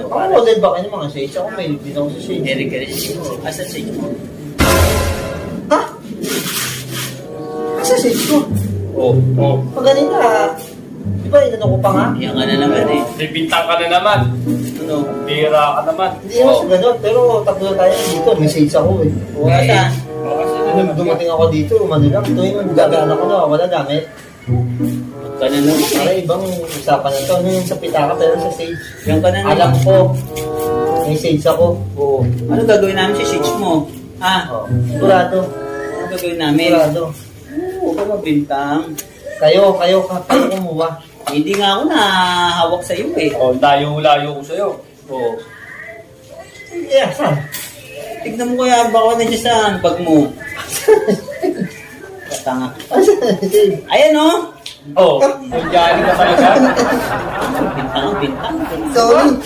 Ang model ba kayo ng mga shades? Ako may din ako sa shades. Eric Eric. Asa shades mo? Ha? Sa shades ko? Oo. Pag ganita, di ba inano ko pa nga? Yan ka na naman eh. Bibintang ka na naman. Ano? Bira ka naman. Hindi naman sa ganun, pero tatlo tayo dito. May shades ako eh. Wala. Kasi Nung dumating ako dito, umano lang. Ito yung gagaan ako na wala gamit. Ka na naman Para eh. ibang usapan na ito. Ano yung sa pitaka pero sa shades? Yan ka na naman. Alam ko, may shades ako. Oo. Ano gagawin namin sa shades mo? Ha? Oh. Sigurado. Ano gagawin namin? Sigurado. Oo, ka mabintang. Kayo kumuha. Hindi nga ako nahawak sa iyo eh. oh, layo-layo ko sa'yo. Oo. Yeah, saan? Tignan mo kaya baka nandiyan sa bag mo. Tanga. Ayan o. Oh, nandiyan ka talaga. Bintang. Sorry.